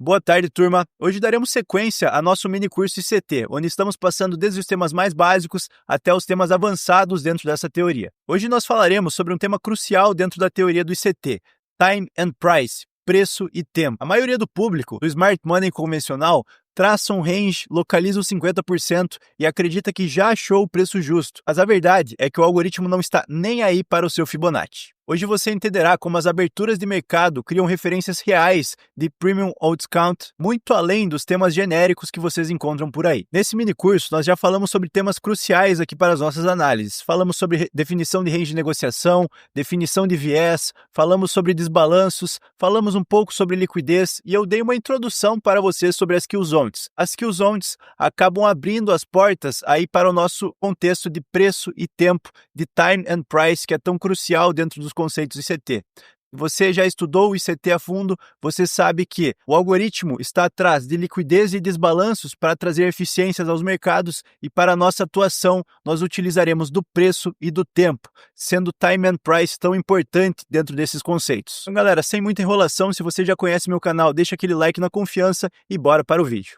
Boa tarde, turma! Hoje daremos sequência a nosso mini curso ICT, onde estamos passando desde os temas mais básicos até os temas avançados dentro dessa teoria. Hoje nós falaremos sobre um tema crucial dentro da teoria do ICT, Time and Price, preço e tempo. A maioria do público do Smart Money convencional traça um range, localiza os 50% e acredita que já achou o preço justo. Mas a verdade é que o algoritmo não está nem aí para o seu Fibonacci. Hoje você entenderá como as aberturas de mercado criam referências reais de Premium ou Discount, muito além dos temas genéricos que vocês encontram por aí. Nesse mini curso, nós já falamos sobre temas cruciais aqui para as nossas análises. Falamos sobre definição de range de negociação, definição de viés, falamos sobre desbalanços, falamos um pouco sobre liquidez e eu dei uma introdução para vocês sobre as kill zones. As kill zones acabam abrindo as portas aí para o nosso contexto de preço e tempo, de time and price, que é tão crucial dentro dos conceitos ICT. Você já estudou o ICT a fundo, você sabe que o algoritmo está atrás de liquidez e desbalanços para trazer eficiências aos mercados e para a nossa atuação nós utilizaremos do preço e do tempo, sendo time and price tão importante dentro desses conceitos. Então, galera, sem muita enrolação, se você já conhece meu canal, deixa aquele like na confiança e bora para o vídeo.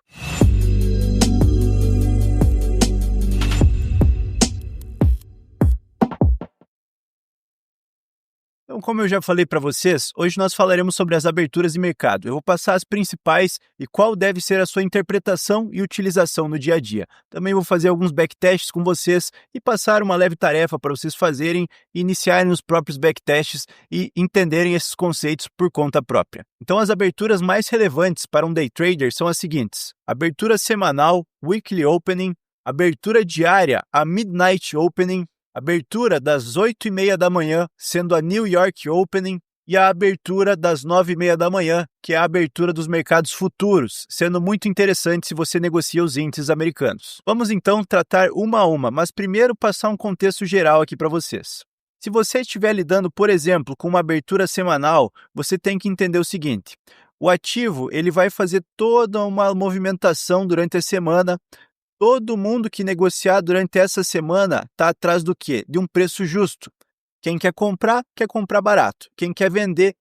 Então, como eu já falei para vocês, hoje nós falaremos sobre as aberturas de mercado. Eu vou passar as principais e qual deve ser a sua interpretação e utilização no dia a dia. Também vou fazer alguns backtests com vocês e passar uma leve tarefa para vocês fazerem e iniciarem os próprios backtests e entenderem esses conceitos por conta própria. Então, as aberturas mais relevantes para um day trader são as seguintes: abertura semanal, weekly opening, abertura diária, a midnight opening, abertura das 8h30 da manhã, sendo a New York Opening, e a abertura das 9h30 da manhã, que é a abertura dos mercados futuros, sendo muito interessante se você negocia os índices americanos. Vamos então tratar uma a uma, mas primeiro passar um contexto geral aqui para vocês. Se você estiver lidando, por exemplo, com uma abertura semanal, você tem que entender o seguinte: o ativo ele vai fazer toda uma movimentação durante a semana. Todo mundo que negociar durante essa semana está atrás do quê? De um preço justo. Quem quer comprar barato. Quem quer vender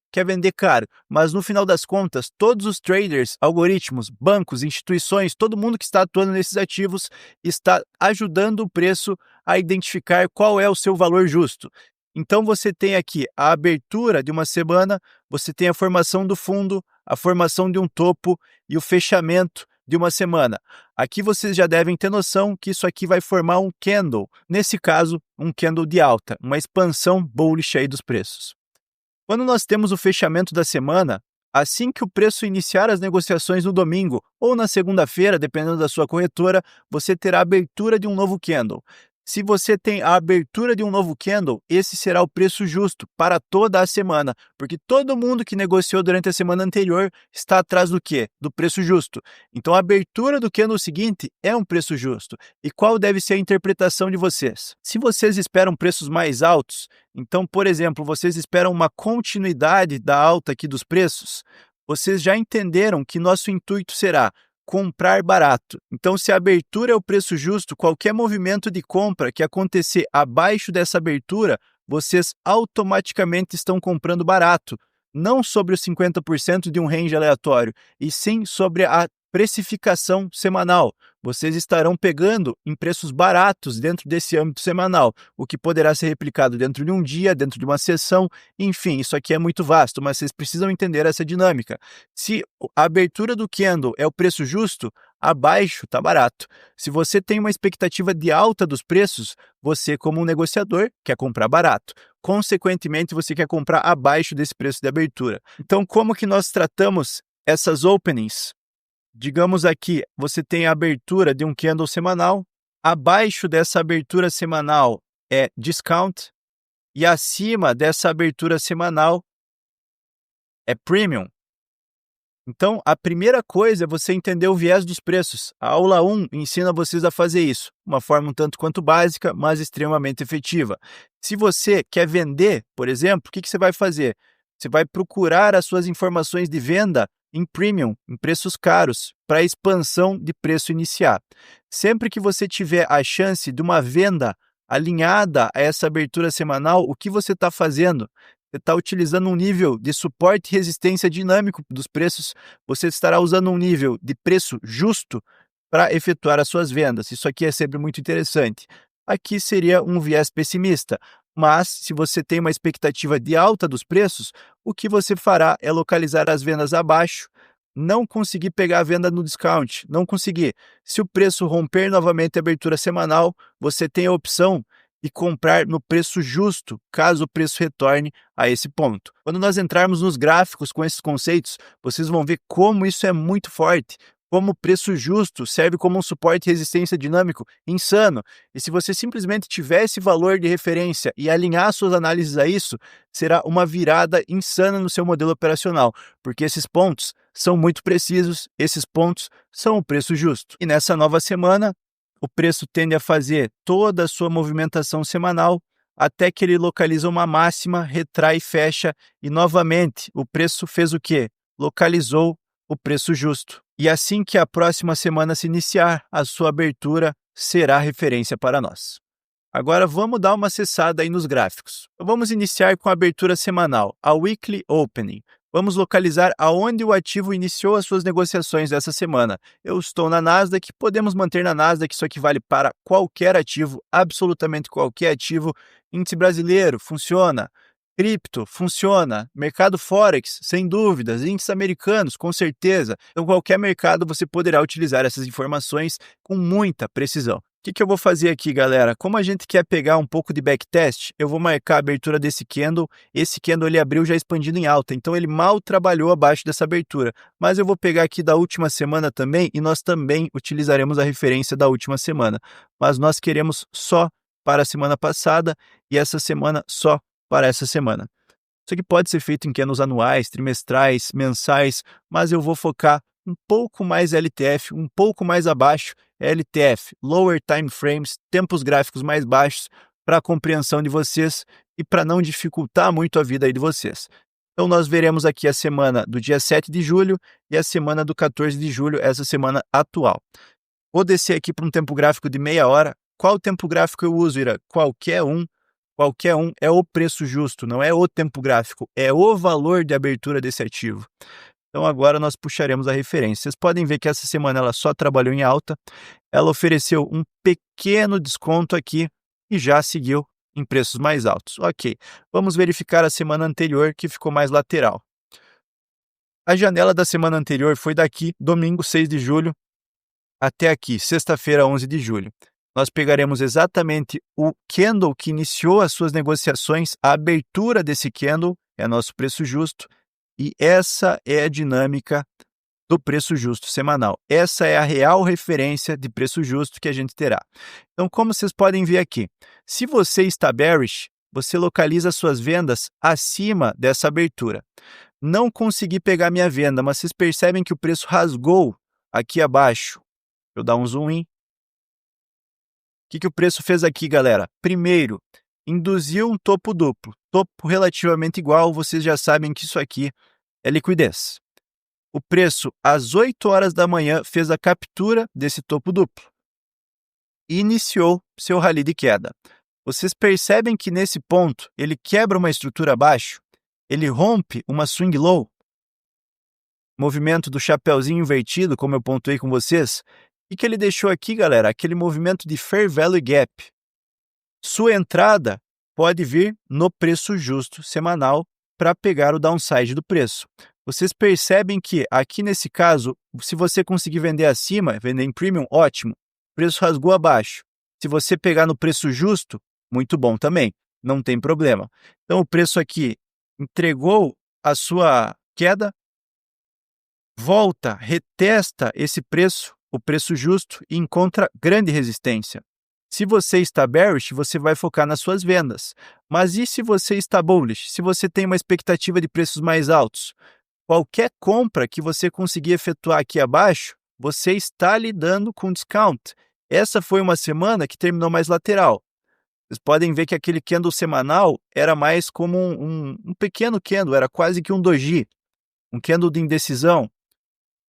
caro. Mas no final das contas, todos os traders, algoritmos, bancos, instituições, todo mundo que está atuando nesses ativos está ajudando o preço a identificar qual é o seu valor justo. Então você tem aqui a abertura de uma semana, você tem a formação do fundo, a formação de um topo e o fechamento de uma semana. Aqui vocês já devem ter noção que isso aqui vai formar um candle, nesse caso, um candle de alta, uma expansão bullish aí dos preços. Quando nós temos o fechamento da semana, assim que o preço iniciar as negociações no domingo ou na segunda-feira, dependendo da sua corretora, você terá a abertura de um novo candle. Se você tem a abertura de um novo candle, esse será o preço justo para toda a semana, porque todo mundo que negociou durante a semana anterior está atrás do quê? Do preço justo. Então, a abertura do candle seguinte é um preço justo. E qual deve ser a interpretação de vocês? Se vocês esperam preços mais altos, então, por exemplo, vocês esperam uma continuidade da alta aqui dos preços, vocês já entenderam que nosso intuito será comprar barato. Então, se a abertura é o preço justo, qualquer movimento de compra que acontecer abaixo dessa abertura, vocês automaticamente estão comprando barato, não sobre os 50% de um range aleatório, e sim sobre a precificação semanal. Vocês estarão pegando em preços baratos dentro desse âmbito semanal, o que poderá ser replicado dentro de um dia, dentro de uma sessão, enfim, isso aqui é muito vasto, mas vocês precisam entender essa dinâmica. Se a abertura do candle é o preço justo, abaixo está barato. Se você tem uma expectativa de alta dos preços, você, como um negociador, quer comprar barato. Consequentemente, você quer comprar abaixo desse preço de abertura. Então, como que nós tratamos essas openings? Digamos aqui, você tem a abertura de um candle semanal, abaixo dessa abertura semanal é discount e acima dessa abertura semanal é premium. Então, a primeira coisa é você entender o viés dos preços. A aula 1 ensina vocês a fazer isso, uma forma um tanto quanto básica, mas extremamente efetiva. Se você quer vender, por exemplo, o que você vai fazer? Você vai procurar as suas informações de venda em premium, em preços caros, para a expansão de preço iniciar. Sempre que você tiver a chance de uma venda alinhada a essa abertura semanal, o que você está fazendo? você está utilizando um nível de suporte e resistência dinâmico dos preços, você estará usando um nível de preço justo para efetuar as suas vendas. Isso aqui é sempre muito interessante. Aqui seria um viés pessimista, mas se você tem uma expectativa de alta dos preços, o que você fará é localizar as vendas abaixo, não conseguir pegar a venda no discount, não conseguir. Se o preço romper novamente a abertura semanal, você tem a opção de comprar no preço justo, caso o preço retorne a esse ponto. Quando nós entrarmos nos gráficos com esses conceitos, vocês vão ver como isso é muito forte, como o preço justo serve como um suporte e resistência dinâmico insano. E se você simplesmente tiver esse valor de referência e alinhar suas análises a isso, será uma virada insana no seu modelo operacional, porque esses pontos são muito precisos, esses pontos são o preço justo. E nessa nova semana, o preço tende a fazer toda a sua movimentação semanal até que ele localiza uma máxima, retrai e fecha, e novamente o preço fez o quê? Localizou o preço justo. E assim que a próxima semana se iniciar, a sua abertura será referência para nós. Agora vamos dar uma acessada aí nos gráficos. Vamos iniciar com a abertura semanal, a Weekly Opening. Vamos localizar aonde o ativo iniciou as suas negociações dessa semana. Eu estou na Nasdaq, podemos manter na Nasdaq, isso aqui vale para qualquer ativo, absolutamente qualquer ativo. Índice brasileiro, funciona. Cripto, funciona. Mercado Forex, sem dúvidas. Índices americanos, com certeza. Então, qualquer mercado você poderá utilizar essas informações com muita precisão. O que eu vou fazer aqui, galera? Como a gente quer pegar um pouco de backtest, eu vou marcar a abertura desse candle. Esse candle ele abriu já expandindo em alta, então ele mal trabalhou abaixo dessa abertura. Mas eu vou pegar aqui da última semana também e nós também utilizaremos a referência da última semana. Mas nós queremos só para a semana passada e essa semana só para essa semana. Isso aqui pode ser feito em candles anuais, trimestrais, mensais, mas eu vou focar um pouco mais LTF, um pouco mais abaixo LTF, Lower Time Frames, tempos gráficos mais baixos, para a compreensão de vocês e para não dificultar muito a vida aí de vocês. Então nós veremos aqui a semana do dia 7 de julho e a semana do 14 de julho, essa semana atual. Vou descer aqui para um tempo gráfico de meia hora. Qual tempo gráfico eu uso, Ira? Qualquer um é o preço justo, não é o tempo gráfico, é o valor de abertura desse ativo. Então agora nós puxaremos a referência. Vocês podem ver que essa semana ela só trabalhou em alta, ela ofereceu um pequeno desconto aqui e já seguiu em preços mais altos. Ok, vamos verificar a semana anterior que ficou mais lateral. A janela da semana anterior foi daqui, domingo 6 de julho, até aqui, sexta-feira 11 de julho. Nós pegaremos exatamente o candle que iniciou as suas negociações, a abertura desse candle é nosso preço justo, e essa é a dinâmica do preço justo semanal. Essa é a real referência de preço justo que a gente terá. Então, como vocês podem ver aqui, se você está bearish, você localiza suas vendas acima dessa abertura. Não consegui pegar minha venda, mas vocês percebem que o preço rasgou aqui abaixo. Eu dar um zoom in. O que o preço fez aqui, galera? Primeiro, induziu um topo duplo. Topo relativamente igual, vocês já sabem que isso aqui é liquidez. O preço, às 8 horas da manhã, fez a captura desse topo duplo e iniciou seu rally de queda. Vocês percebem que nesse ponto ele quebra uma estrutura abaixo, ele rompe uma swing low, movimento do chapeuzinho invertido, como eu pontuei com vocês. O que ele deixou aqui, galera? Aquele movimento de Fair Value Gap. Sua entrada pode vir no preço justo semanal para pegar o downside do preço. Vocês percebem que aqui nesse caso, se você conseguir vender acima, vender em premium, ótimo. O preço rasgou abaixo. Se você pegar no preço justo, muito bom também. Não tem problema. Então o preço aqui entregou a sua queda, volta, retesta esse preço, o preço justo, e encontra grande resistência. Se você está bearish, você vai focar nas suas vendas. Mas e se você está bullish? Se você tem uma expectativa de preços mais altos? Qualquer compra que você conseguir efetuar aqui abaixo, você está lidando com discount. Essa foi uma semana que terminou mais lateral. Vocês podem ver que aquele candle semanal era mais como um pequeno candle, era quase que um doji, um candle de indecisão.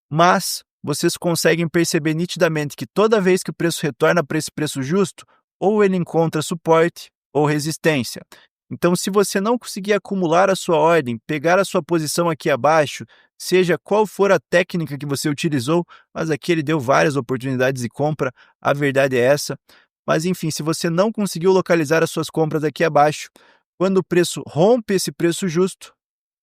Mas vocês conseguem perceber nitidamente que toda vez que o preço retorna para esse preço justo, ou ele encontra suporte ou resistência. Então, se você não conseguir acumular a sua ordem, pegar a sua posição aqui abaixo, seja qual for a técnica que você utilizou, mas aqui ele deu várias oportunidades de compra, a verdade é essa. Mas enfim, se você não conseguiu localizar as suas compras aqui abaixo, quando o preço rompe esse preço justo,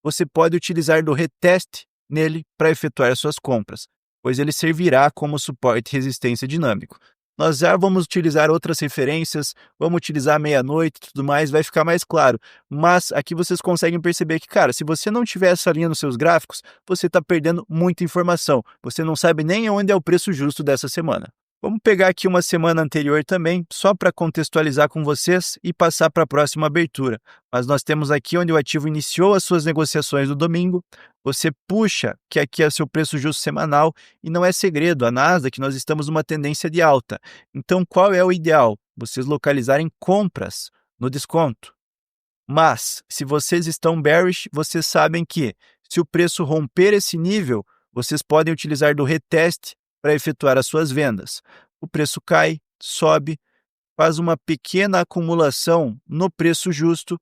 você pode utilizar do reteste nele para efetuar as suas compras, pois ele servirá como suporte e resistência dinâmico. Nós já vamos utilizar outras referências, vamos utilizar meia-noite e tudo mais, vai ficar mais claro. Mas aqui vocês conseguem perceber que, cara, se você não tiver essa linha nos seus gráficos, você está perdendo muita informação. Você não sabe nem onde é o preço justo dessa semana. Vamos pegar aqui uma semana anterior também, só para contextualizar com vocês e passar para a próxima abertura. Mas nós temos aqui onde o ativo iniciou as suas negociações no domingo, você puxa que aqui é o seu preço justo semanal e não é segredo, a Nasdaq nós estamos numa tendência de alta. Então qual é o ideal? Vocês localizarem compras no desconto. Mas se vocês estão bearish, vocês sabem que se o preço romper esse nível, vocês podem utilizar do reteste para efetuar as suas vendas. O preço cai, sobe, faz uma pequena acumulação no preço justo,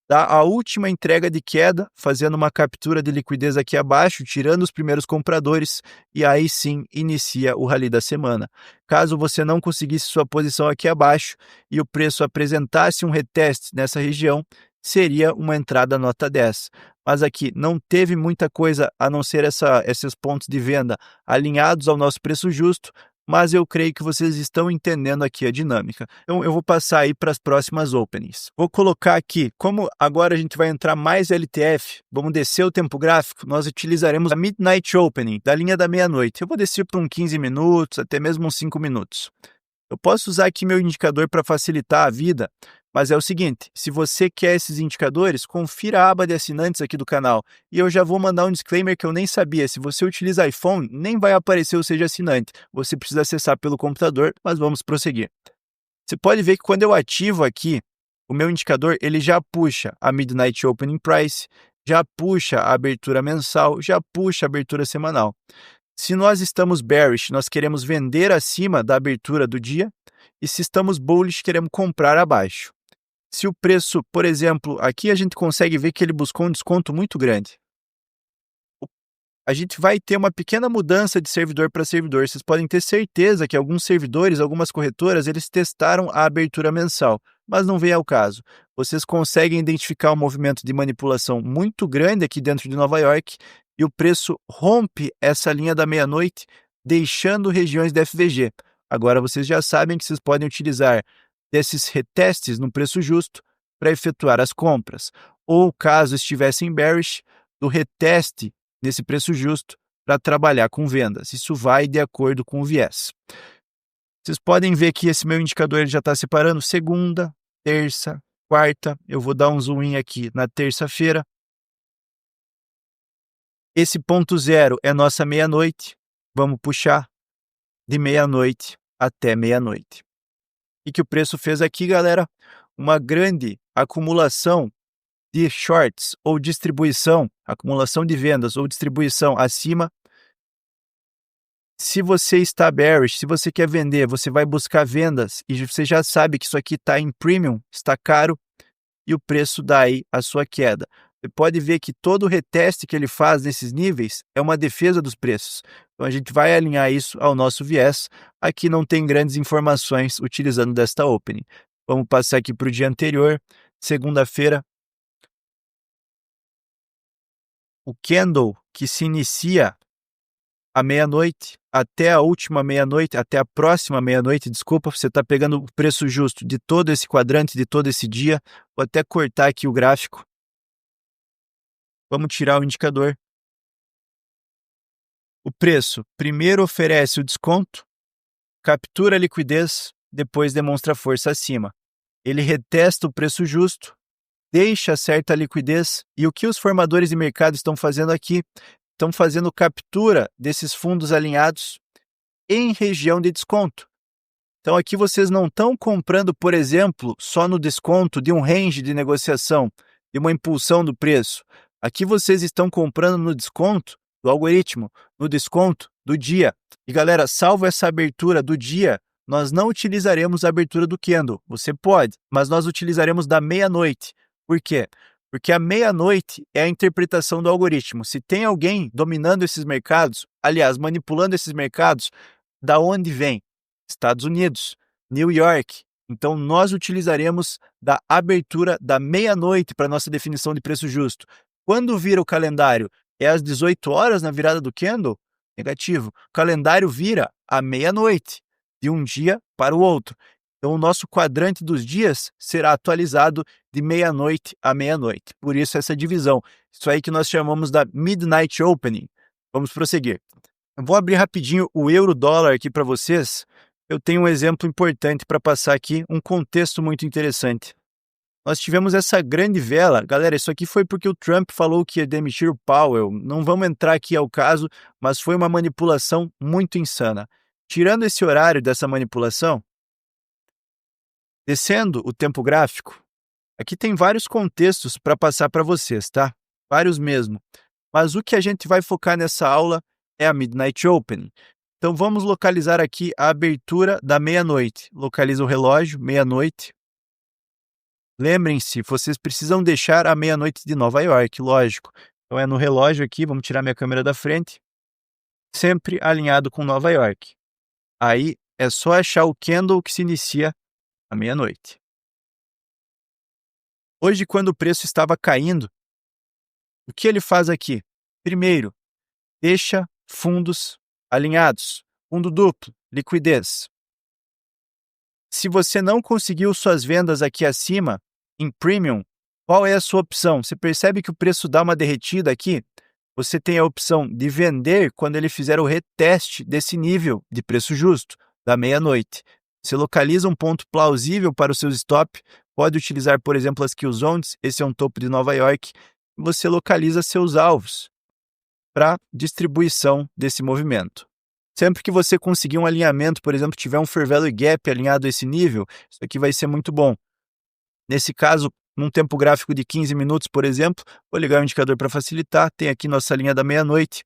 dá a última entrega de queda, fazendo uma captura de liquidez aqui abaixo, tirando os primeiros compradores, e aí sim inicia o rally da semana. Caso você não conseguisse sua posição aqui abaixo e o preço apresentasse um reteste nessa região, seria uma entrada nota 10. Mas aqui não teve muita coisa a não ser esses pontos de venda alinhados ao nosso preço justo, mas eu creio que vocês estão entendendo aqui a dinâmica. Então eu vou passar aí para as próximas openings. Vou colocar aqui, como agora a gente vai entrar mais LTF, vamos descer o tempo gráfico, nós utilizaremos a Midnight Opening, da linha da meia-noite. Eu vou descer por uns 15 minutos, até mesmo uns 5 minutos. Eu posso usar aqui meu indicador para facilitar a vida, mas é o seguinte, se você quer esses indicadores, confira a aba de assinantes aqui do canal. E eu já vou mandar um disclaimer que eu nem sabia. Se você utiliza iPhone, nem vai aparecer o Seja Assinante. Você precisa acessar pelo computador, mas vamos prosseguir. Você pode ver que quando eu ativo aqui, o meu indicador ele já puxa a Midnight Opening Price, já puxa a abertura mensal, já puxa a abertura semanal. Se nós estamos bearish, nós queremos vender acima da abertura do dia, e se estamos bullish, queremos comprar abaixo. Se o preço, por exemplo, aqui a gente consegue ver que ele buscou um desconto muito grande. A gente vai ter uma pequena mudança de servidor para servidor. Vocês podem ter certeza que alguns servidores, algumas corretoras, eles testaram a abertura mensal, mas não vem ao caso. Vocês conseguem identificar um movimento de manipulação muito grande aqui dentro de Nova York e o preço rompe essa linha da meia-noite, deixando regiões de FVG. Agora vocês já sabem que vocês podem utilizar desses retestes no preço justo para efetuar as compras. Ou, caso estivessem bearish, do reteste nesse preço justo para trabalhar com vendas. Isso vai de acordo com o viés. Vocês podem ver que esse meu indicador ele já está separando segunda, terça, quarta. Eu vou dar um zoom in aqui na terça-feira. Esse ponto zero é nossa meia-noite. Vamos puxar de meia-noite até meia-noite. E que o preço fez aqui, galera, uma grande acumulação de shorts ou distribuição, acumulação de vendas ou distribuição acima. Se você está bearish, se você quer vender, você vai buscar vendas e você já sabe que isso aqui está em premium, está caro e o preço dá aí a sua queda. Você pode ver que todo o reteste que ele faz nesses níveis é uma defesa dos preços. Então a gente vai alinhar isso ao nosso viés. Aqui não tem grandes informações utilizando desta opening. Vamos passar aqui para o dia anterior, segunda-feira. O candle que se inicia à meia-noite até a última meia-noite, até a próxima meia-noite, desculpa, você está pegando o preço justo de todo esse quadrante, de todo esse dia. Vou até cortar aqui o gráfico. Vamos tirar o indicador. O preço primeiro oferece o desconto, captura a liquidez, depois demonstra força acima. Ele retesta o preço justo, deixa certa liquidez e o que os formadores de mercado estão fazendo aqui? Estão fazendo captura desses fundos alinhados em região de desconto. Então aqui vocês não estão comprando, por exemplo, só no desconto de um range de negociação, de uma impulsão do preço. Aqui vocês estão comprando no desconto do algoritmo, no desconto do dia. E galera, salvo essa abertura do dia, nós não utilizaremos a abertura do candle. Você pode, mas nós utilizaremos da meia-noite. Por quê? Porque a meia-noite é a interpretação do algoritmo. Se tem alguém dominando esses mercados, aliás, manipulando esses mercados, da onde vem? Estados Unidos, New York. Então, nós utilizaremos da abertura da meia-noite para nossa definição de preço justo. Quando vira o calendário? É às 18 horas na virada do candle? Negativo. O calendário vira à meia-noite, de um dia para o outro. Então, o nosso quadrante dos dias será atualizado de meia-noite a meia-noite. Por isso, essa divisão. Isso aí que nós chamamos da Midnight Opening. Vamos prosseguir. Eu vou abrir rapidinho o euro-dólar aqui para vocês. Eu tenho um exemplo importante para passar aqui, um contexto muito interessante. Nós tivemos essa grande vela. Galera, isso aqui foi porque o Trump falou que ia demitir o Powell. Não vamos entrar aqui ao caso, mas foi uma manipulação muito insana. Tirando esse horário dessa manipulação, descendo o tempo gráfico, aqui tem vários contextos para passar para vocês, tá? Vários mesmo. Mas o que a gente vai focar nessa aula é a Midnight Open. Então vamos localizar aqui a abertura da meia-noite. Localiza o relógio, meia-noite. Lembrem-se, vocês precisam deixar a meia-noite de Nova York, lógico. Então é no relógio aqui, vamos tirar minha câmera da frente. Sempre alinhado com Nova York. Aí é só achar o candle que se inicia à meia-noite. Hoje, quando o preço estava caindo, o que ele faz aqui? Primeiro, deixa fundos alinhados, fundo duplo, liquidez. Se você não conseguiu suas vendas aqui acima, em premium, qual é a sua opção? Você percebe que o preço dá uma derretida aqui? Você tem a opção de vender quando ele fizer o reteste desse nível de preço justo, da meia-noite. Você localiza um ponto plausível para os seus stop, pode utilizar, por exemplo, as kill zones, esse é um topo de Nova York, e você localiza seus alvos para distribuição desse movimento. Sempre que você conseguir um alinhamento, por exemplo, tiver um Fair Value Gap alinhado a esse nível, isso aqui vai ser muito bom. Nesse caso, num tempo gráfico de 15 minutos, por exemplo, vou ligar o indicador para facilitar, tem aqui nossa linha da meia-noite.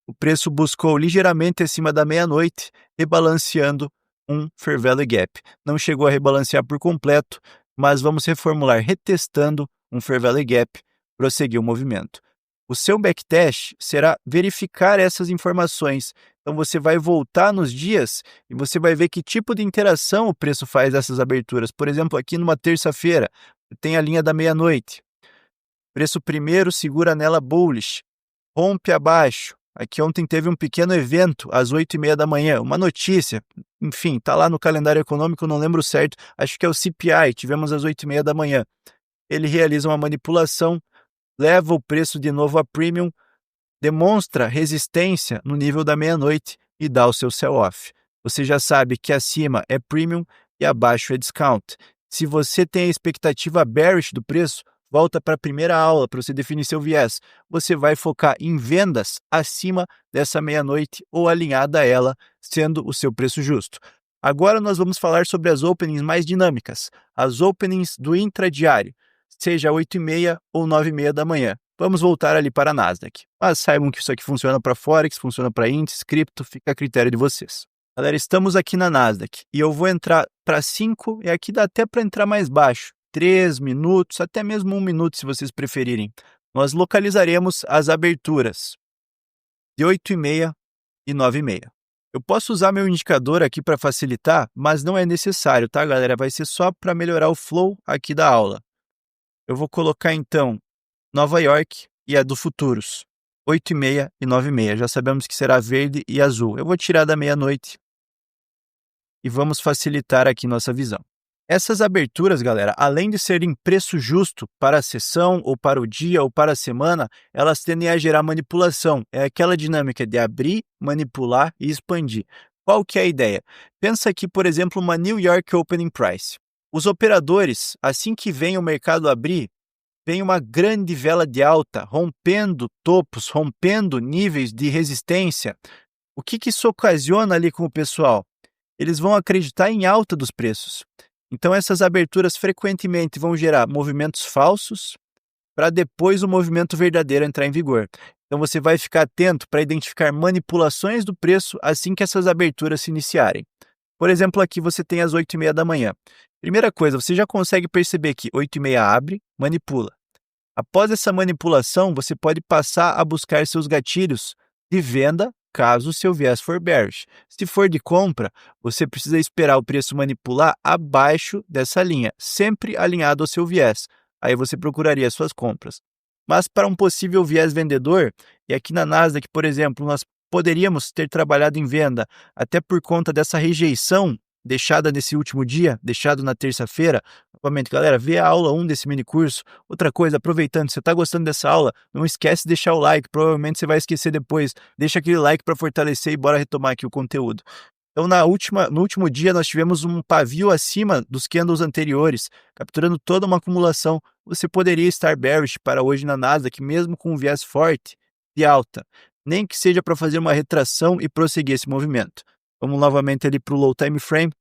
O preço buscou ligeiramente acima da meia-noite, rebalanceando um Fair Value Gap. Não chegou a rebalancear por completo, mas vamos reformular, retestando um Fair Value Gap, prosseguir o movimento. O seu backtest será verificar essas informações. Então você vai voltar nos dias e você vai ver que tipo de interação o preço faz dessas aberturas. Por exemplo, aqui numa terça-feira, tem a linha da meia-noite. Preço primeiro segura nela bullish, rompe abaixo. Aqui ontem teve um pequeno evento às 8h30 da manhã, uma notícia. Enfim, está lá no calendário econômico, não lembro certo. Acho que é o CPI, tivemos às 8h30 da manhã. Ele realiza uma manipulação, leva o preço de novo a premium, demonstra resistência no nível da meia-noite e dá o seu sell-off. Você já sabe que acima é premium e abaixo é discount. Se você tem a expectativa bearish do preço, volta para a primeira aula para você definir seu viés. Você vai focar em vendas acima dessa meia-noite ou alinhada a ela, sendo o seu preço justo. Agora nós vamos falar sobre as openings mais dinâmicas, as openings do intradiário, seja 8h30 ou 9h30 da manhã. Vamos voltar ali para a Nasdaq. Mas saibam que isso aqui funciona para Forex, funciona para índices, cripto, fica a critério de vocês. Galera, estamos aqui na Nasdaq e eu vou entrar para 5 e aqui dá até para entrar mais baixo. 3 minutos, até mesmo 1 minuto se vocês preferirem. Nós localizaremos as aberturas de 8h30 e 9h30. Eu posso usar meu indicador aqui para facilitar, mas não é necessário, tá, galera? Vai ser só para melhorar o flow aqui da aula. Eu vou colocar, então, Nova York e a do futuros, 8h30 e 9h30. Já sabemos que será verde e azul. Eu vou tirar da meia-noite e vamos facilitar aqui nossa visão. Essas aberturas, galera, além de serem preço justo para a sessão, ou para o dia, ou para a semana, elas tendem a gerar manipulação. É aquela dinâmica de abrir, manipular e expandir. Qual que é a ideia? Pensa aqui, por exemplo, uma New York Opening Price. Os operadores, assim que vem o mercado abrir, vem uma grande vela de alta, rompendo topos, rompendo níveis de resistência. O que isso ocasiona ali com o pessoal? Eles vão acreditar em alta dos preços. Então, essas aberturas frequentemente vão gerar movimentos falsos para depois o movimento verdadeiro entrar em vigor. Então, você vai ficar atento para identificar manipulações do preço assim que essas aberturas se iniciarem. Por exemplo, aqui você tem às 8h30 da manhã. Primeira coisa, você já consegue perceber que 8h30 abre, manipula. Após essa manipulação, você pode passar a buscar seus gatilhos de venda, caso o seu viés for bearish. Se for de compra, você precisa esperar o preço manipular abaixo dessa linha, sempre alinhado ao seu viés. Aí você procuraria suas compras. Mas para um possível viés vendedor, e aqui na Nasdaq, por exemplo, nós poderíamos ter trabalhado em venda até por conta dessa rejeição deixada nesse último dia, deixado na terça-feira. Novamente, galera, vê a aula 1 desse mini curso. Outra coisa, aproveitando, se você está gostando dessa aula, não esquece de deixar o like, provavelmente você vai esquecer depois. Deixa aquele like para fortalecer e bora retomar aqui o conteúdo. Então, no último dia, nós tivemos um pavio acima dos candles anteriores, capturando toda uma acumulação. Você poderia estar bearish para hoje na Nasdaq, mesmo com um viés forte de alta, nem que seja para fazer uma retração e prosseguir esse movimento. Vamos novamente ali para o low time frame.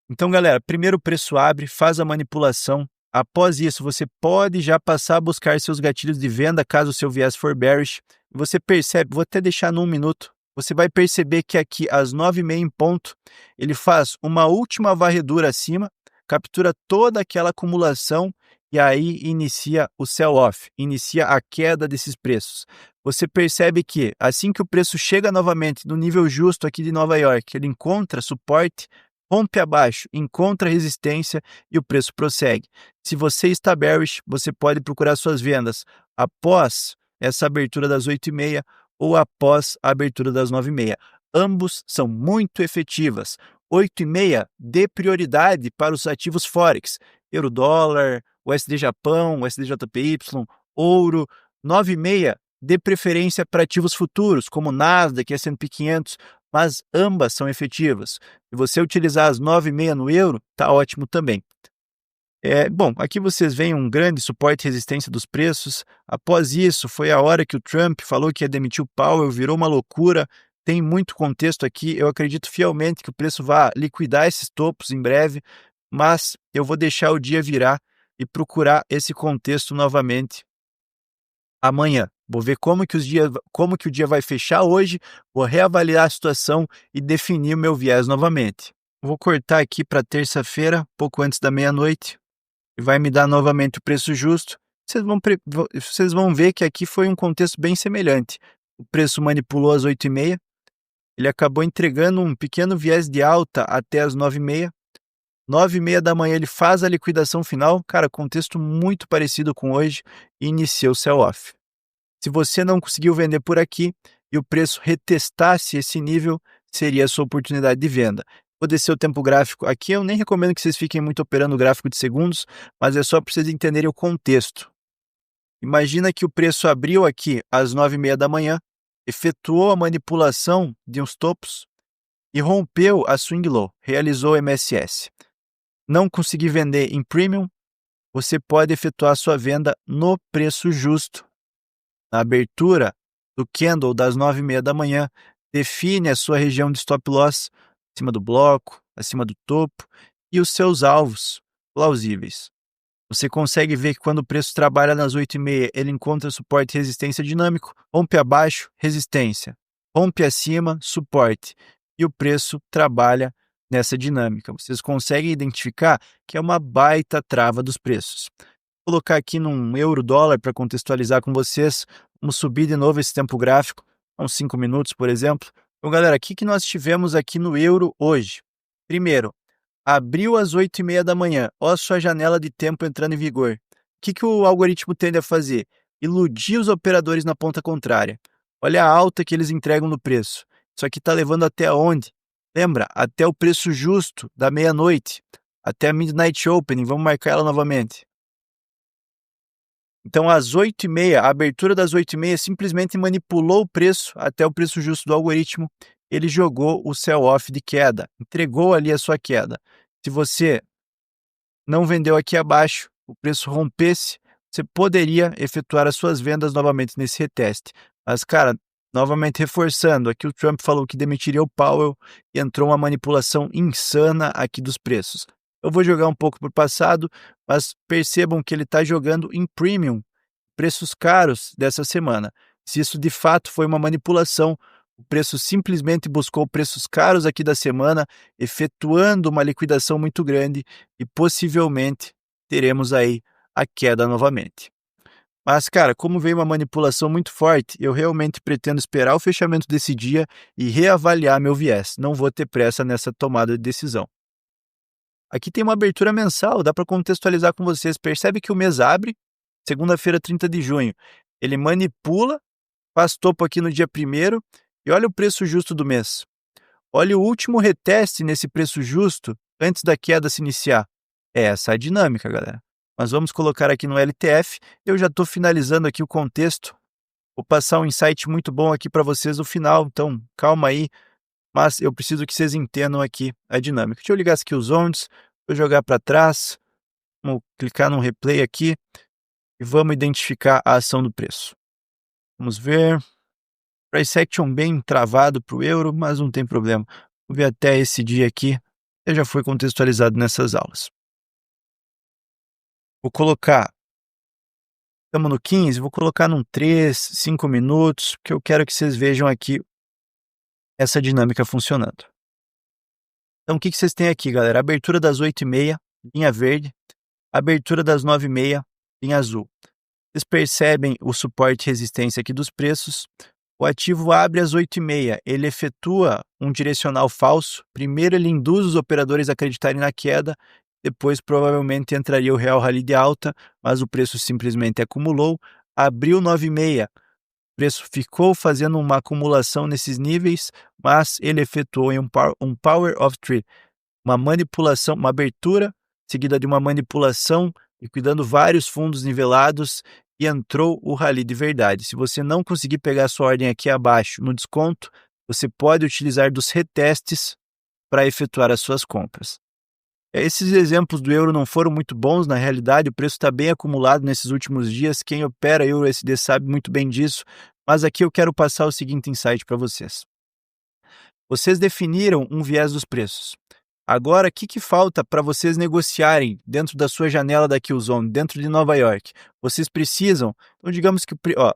Então, galera, primeiro o preço abre, faz a manipulação. Após isso, você pode já passar a buscar seus gatilhos de venda, caso o seu viés for bearish. Você percebe, vou até deixar no 1 minuto, você vai perceber que aqui às 9h30 em ponto, ele faz uma última varredura acima, captura toda aquela acumulação e aí inicia o sell-off, inicia a queda desses preços. Você percebe que assim que o preço chega novamente no nível justo aqui de Nova York, ele encontra suporte, rompe abaixo, encontra resistência e o preço prossegue. Se você está bearish, você pode procurar suas vendas após essa abertura das 8h30 ou após a abertura das 9h30. Ambos são muito efetivas. 8h30 dê prioridade para os ativos Forex, euro-dólar, USD Japão, USD JPY, ouro. 9h30 dê preferência para ativos futuros, como Nasdaq, S&P 500, mas ambas são efetivas. Se você utilizar as 9h30 no euro, tá ótimo também. Bom, aqui vocês veem um grande suporte e resistência dos preços. Após isso, foi a hora que o Trump falou que ia demitir o Powell, virou uma loucura. Tem muito contexto aqui. Eu acredito fielmente que o preço vai liquidar esses topos em breve, mas eu vou deixar o dia virar e procurar esse contexto novamente amanhã. Vou ver como que o dia vai fechar hoje, vou reavaliar a situação e definir o meu viés novamente. Vou cortar aqui para terça-feira, pouco antes da meia-noite, e vai me dar novamente o preço justo. Vocês vão ver que aqui foi um contexto bem semelhante. O preço manipulou às 8h30, ele acabou entregando um pequeno viés de alta até às 9h30. 9h30 da manhã ele faz a liquidação final, cara, contexto muito parecido com hoje, e iniciou o sell-off. Se você não conseguiu vender por aqui e o preço retestasse esse nível, seria a sua oportunidade de venda. Vou descer o tempo gráfico. Aqui eu nem recomendo que vocês fiquem muito operando o gráfico de segundos, mas é só para vocês entenderem o contexto. Imagina que o preço abriu aqui às 9h30 da manhã, efetuou a manipulação de uns topos e rompeu a swing low, realizou o MSS. Não conseguir vender em premium, você pode efetuar a sua venda no preço justo. Na abertura do candle das 9h30 da manhã, define a sua região de stop loss, acima do bloco, acima do topo, e os seus alvos plausíveis. Você consegue ver que quando o preço trabalha nas 8h30, ele encontra suporte e resistência dinâmico, rompe abaixo, resistência, rompe acima, suporte, e o preço trabalha nessa dinâmica. Vocês conseguem identificar que é uma baita trava dos preços. Vou colocar aqui num euro-dólar para contextualizar com vocês. Vamos subir de novo esse tempo gráfico, uns 5 minutos, por exemplo. Então, galera, o que nós tivemos aqui no euro hoje? Primeiro, abriu às 8h30 da manhã. Olha a sua janela de tempo entrando em vigor. O que o algoritmo tende a fazer? Iludir os operadores na ponta contrária. Olha a alta que eles entregam no preço. Isso aqui está levando até onde? Lembra? Até o preço justo da meia-noite. Até a Midnight Opening. Vamos marcar ela novamente. Então, às 8h30, a abertura das 8h30 simplesmente manipulou o preço até o preço justo do algoritmo. Ele jogou o sell-off de queda, entregou ali a sua queda. Se você não vendeu aqui abaixo, o preço rompesse, você poderia efetuar as suas vendas novamente nesse reteste. Mas, cara, novamente reforçando, aqui o Trump falou que demitiria o Powell e entrou uma manipulação insana aqui dos preços. Eu vou jogar um pouco para o passado, mas percebam que ele está jogando em premium, preços caros dessa semana. Se isso de fato foi uma manipulação, O preço simplesmente buscou preços caros aqui da semana, efetuando uma liquidação muito grande e possivelmente teremos aí a queda novamente. Mas, cara, como veio uma manipulação muito forte, eu realmente pretendo esperar o fechamento desse dia e reavaliar meu viés. Não vou ter pressa nessa tomada de decisão. Aqui tem uma abertura mensal, dá para contextualizar com vocês. Percebe que o mês abre, segunda-feira, 30 de junho. Ele manipula, faz topo aqui no dia 1º e olha o preço justo do mês. Olha o último reteste nesse preço justo antes da queda se iniciar. É essa a dinâmica, galera. Mas vamos colocar aqui no LTF. Eu já estou finalizando aqui o contexto. Vou passar um insight muito bom aqui para vocês no final, então calma aí. Mas eu preciso que vocês entendam aqui a dinâmica. Deixa eu ligar aqui os zones, vou jogar para trás. Vamos clicar no replay aqui e vamos identificar a ação do preço. Vamos ver. Price action bem travado para o euro, mas não tem problema. Vou ver até esse dia aqui. Já foi contextualizado nessas aulas. Vou colocar, estamos no 15, vou colocar num 3, 5 minutos, porque eu quero que vocês vejam aqui essa dinâmica funcionando. Então, o que vocês têm aqui, galera? Abertura das 8h30, linha verde. Abertura das 9h30, linha azul. Vocês percebem o suporte e resistência aqui dos preços. O ativo abre às 8h30, ele efetua um direcional falso. Primeiro ele induz os operadores a acreditarem na queda, depois provavelmente entraria o real rally de alta, mas o preço simplesmente acumulou. Abriu 9h30, o preço ficou fazendo uma acumulação nesses níveis, mas ele efetuou um power of three, uma manipulação, uma abertura, seguida de uma manipulação, liquidando vários fundos nivelados, e entrou o rally de verdade. Se você não conseguir pegar sua ordem aqui abaixo no desconto, você pode utilizar dos retestes para efetuar as suas compras. Esses exemplos do euro não foram muito bons, na realidade o preço está bem acumulado nesses últimos dias, quem opera euro USD sabe muito bem disso, mas aqui eu quero passar o seguinte insight para vocês. Vocês definiram um viés dos preços. Agora, o que falta para vocês negociarem dentro da sua janela da Killzone, dentro de Nova York? Vocês precisam, então digamos que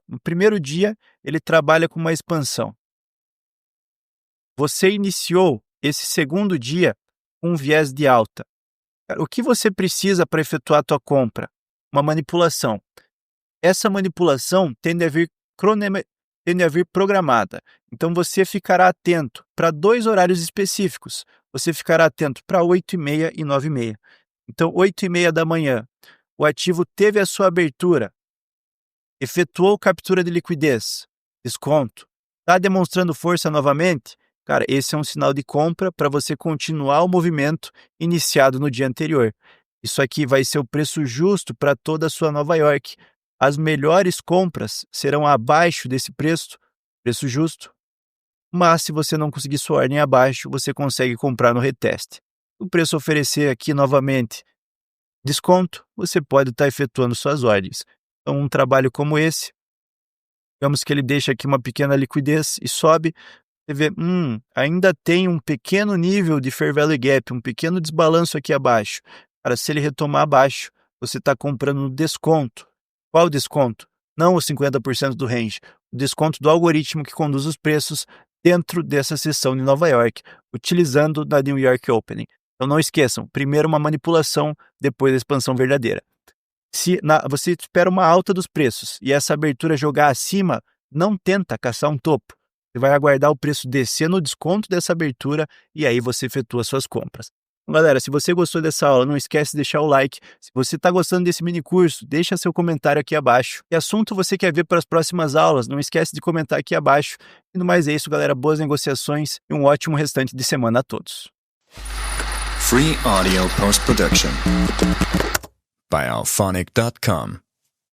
no primeiro dia ele trabalha com uma expansão. Você iniciou esse segundo dia com um viés de alta. O que você precisa para efetuar a tua compra? Uma manipulação. Essa manipulação tende a vir programada. Então você ficará atento para 2 horários específicos. Você ficará atento para 8h30 e 9h30. Então, 8h30 da manhã, o ativo teve a sua abertura, efetuou captura de liquidez, desconto, está demonstrando força novamente? Cara, esse é um sinal de compra para você continuar o movimento iniciado no dia anterior. Isso aqui vai ser o preço justo para toda a sua Nova York. As melhores compras serão abaixo desse preço justo. Mas se você não conseguir sua ordem abaixo, você consegue comprar no reteste. O preço oferecer aqui novamente desconto, você pode estar efetuando suas ordens. Então, um trabalho como esse, digamos que ele deixa aqui uma pequena liquidez e sobe, você vê, ainda tem um pequeno nível de fair value gap, um pequeno desbalanço aqui abaixo. Cara, se ele retomar abaixo, você está comprando no desconto. Qual desconto? Não os 50% do range, o desconto do algoritmo que conduz os preços dentro dessa sessão de Nova York, utilizando da New York Opening. Então não esqueçam, primeiro uma manipulação, depois a expansão verdadeira. Se você espera uma alta dos preços e essa abertura jogar acima, não tenta caçar um topo. Você vai aguardar o preço descer no desconto dessa abertura e aí você efetua suas compras. Então, galera, se você gostou dessa aula, não esquece de deixar o like. Se você está gostando desse mini curso, deixa seu comentário aqui abaixo. Que assunto você quer ver para as próximas aulas? Não esquece de comentar aqui abaixo. E no mais é isso, galera. Boas negociações e um ótimo restante de semana a todos. Free audio post-production by alphonic.com